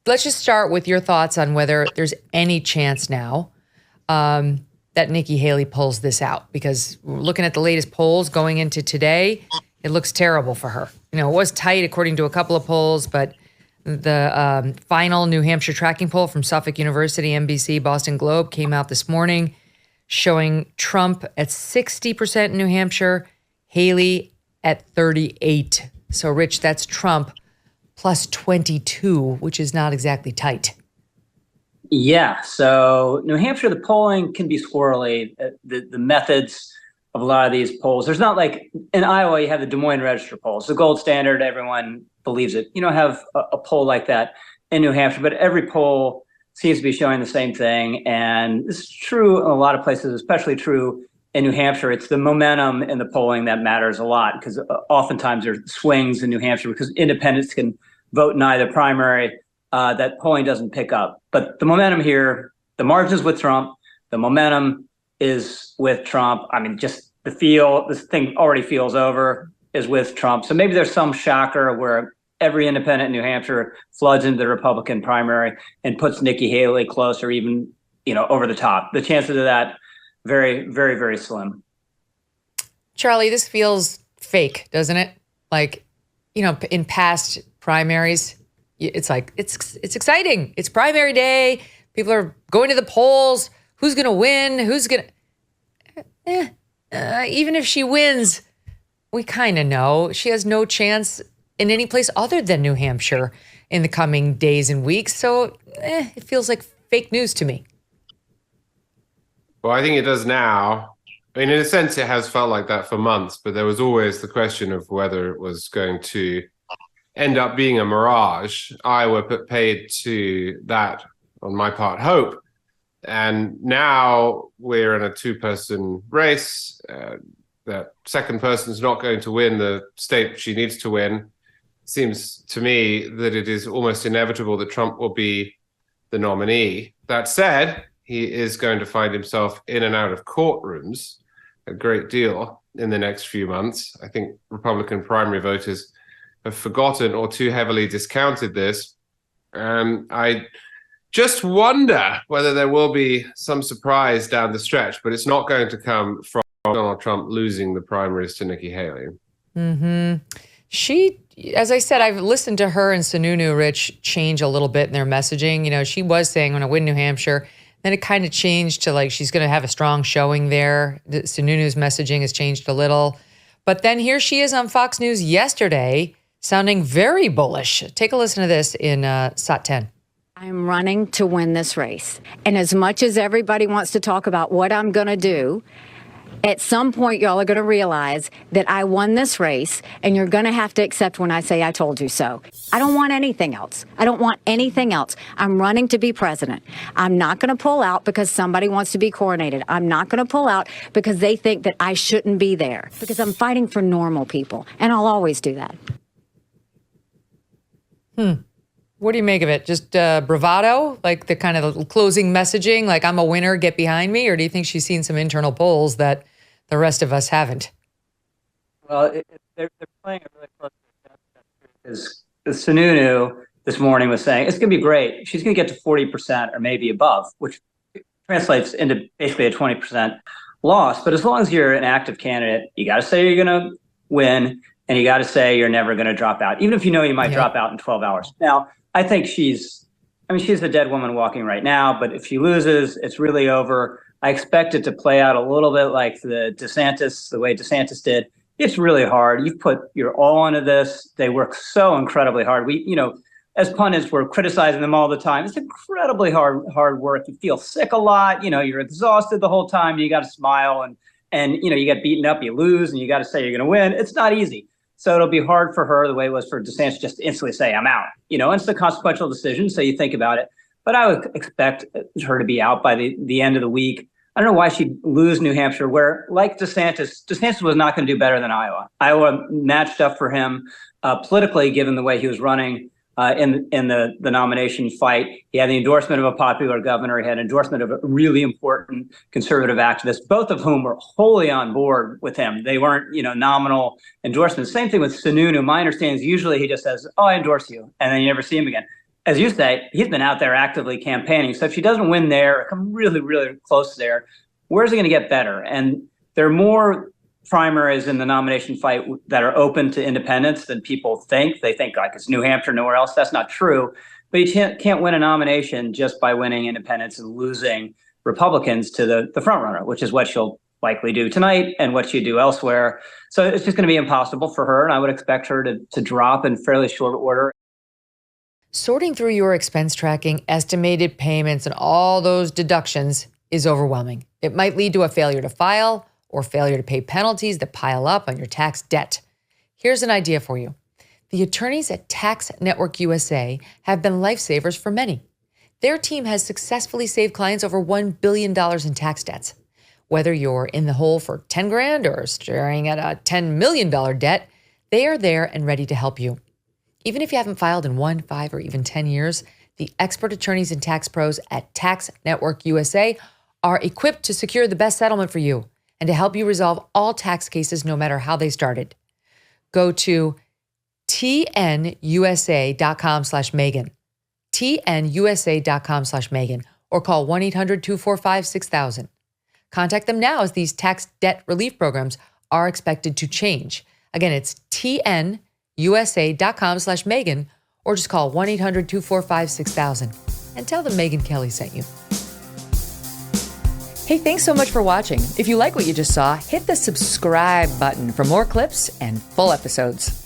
let's just start with your thoughts on whether there's any chance now that Nikki Haley pulls this out, because looking at the latest polls going into today, it looks terrible for her. It was tight according to a couple of polls, but the final New Hampshire tracking poll from Suffolk University, NBC, Boston Globe came out this morning showing Trump at 60% in New Hampshire, Haley at 38. So, Rich, that's Trump plus 22, which is not exactly tight. Yeah. So New Hampshire, the polling can be squirrely. The methods of a lot of these polls, there's not like in Iowa, you have the Des Moines Register polls, the gold standard. Everyone believes it. You don't have a poll like that in New Hampshire, but every poll seems to be showing the same thing. And this is true in a lot of places, especially true in New Hampshire. It's the momentum in the polling that matters a lot, because oftentimes there's swings in New Hampshire because independents can vote in either primary. That polling doesn't pick up. But the momentum here, the margins with Trump, the momentum is with Trump. I mean, just this thing already feels over is with Trump. So maybe there's some shocker where every independent in New Hampshire floods into the Republican primary and puts Nikki Haley close or even, over the top. The chances of that, very, very, very slim. Charlie, this feels fake, doesn't it? Like, in past primaries, it's like, it's exciting. It's primary day. People are going to the polls. Who's going to win? Who's going to... even if she wins, we kind of know she has no chance in any place other than New Hampshire in the coming days and weeks. So it feels like fake news to me. Well, I think it does now. I mean, in a sense, it has felt like that for months, but there was always the question of whether it was going to end up being a mirage. Iowa paid to that, on my part, hope. And now we're in a two-person race. That second person is not going to win the state she needs to win. Seems to me that it is almost inevitable that Trump will be the nominee. That said, he is going to find himself in and out of courtrooms a great deal in the next few months. I think Republican primary voters have forgotten or too heavily discounted this. I just wonder whether there will be some surprise down the stretch, but it's not going to come from Donald Trump losing the primaries to Nikki Haley. Mm-hmm. She, as I said, I've listened to her and Sununu, Rich, change a little bit in their messaging. She was saying, when I win New Hampshire, then it kind of changed to like she's going to have a strong showing there. Sununu's messaging has changed a little. But then here she is on Fox News yesterday, sounding very bullish. Take a listen to this in SOT 10. I'm running to win this race. And as much as everybody wants to talk about what I'm going to do, at some point, y'all are going to realize that I won this race, and you're going to have to accept when I say I told you so. I don't want anything else. I don't want anything else. I'm running to be president. I'm not going to pull out because somebody wants to be coronated. I'm not going to pull out because they think that I shouldn't be there, because I'm fighting for normal people, and I'll always do that. What do you make of it? Just bravado, like the kind of closing messaging, like I'm a winner, get behind me? Or do you think she's seen some internal polls that the rest of us haven't? Well, they're playing a really close because Sununu this morning was saying it's going to be great. She's going to get to 40% or maybe above, which translates into basically a 20% loss. But as long as you're an active candidate, you got to say you're going to win, and you got to say you're never going to drop out, even if you know you might drop out in 12 hours. Now, I think she's a dead woman walking right now, but if she loses, it's really over. I expect it to play out a little bit like the way DeSantis did. It's really hard. You've put your all into this. They work so incredibly hard. We, as pundits, we're criticizing them all the time. It's incredibly hard work. You feel sick a lot. You're exhausted the whole time. You got to smile and you get beaten up, you lose, and you got to say you're going to win. It's not easy. So it'll be hard for her the way it was for DeSantis just to instantly say, I'm out. It's a consequential decision, so you think about it. But I would expect her to be out by the end of the week. I don't know why she'd lose New Hampshire, where, like DeSantis was not going to do better than Iowa. Iowa matched up for him politically, given the way he was running in the nomination fight. He had the endorsement of a popular governor. He had endorsement of a really important conservative activist, both of whom were wholly on board with him. They weren't, nominal endorsements. Same thing with Sununu. My understanding is usually he just says, oh, I endorse you, and then you never see him again. as you say, he's been out there actively campaigning. So if she doesn't win there, or come really, really close there, where's it going to get better? And there are more primaries in the nomination fight that are open to independents than people think. They think like it's New Hampshire, nowhere else. That's not true. But you can't win a nomination just by winning independents and losing Republicans to the front runner, which is what she'll likely do tonight and what she do elsewhere. So it's just going to be impossible for her. And I would expect her to drop in fairly short order. Sorting through your expense tracking, estimated payments, and all those deductions is overwhelming. It might lead to a failure to file or failure to pay penalties that pile up on your tax debt. Here's an idea for you. The attorneys at Tax Network USA have been lifesavers for many. Their team has successfully saved clients over $1 billion in tax debts. Whether you're in the hole for 10 grand or staring at a $10 million debt, they are there and ready to help you. Even if you haven't filed in 1, 5, or even 10 years, the expert attorneys and tax pros at Tax Network USA are equipped to secure the best settlement for you and to help you resolve all tax cases no matter how they started. Go to tnusa.com/Megyn, tnusa.com/Megyn, or call 1-800-245-6000. Contact them now as these tax debt relief programs are expected to change. Again, it's tnusa.com/Megyn, or just call 1-800-245-6000 and tell them Megyn Kelly sent you. Hey, thanks so much for watching. If you like what you just saw, hit the subscribe button for more clips and full episodes.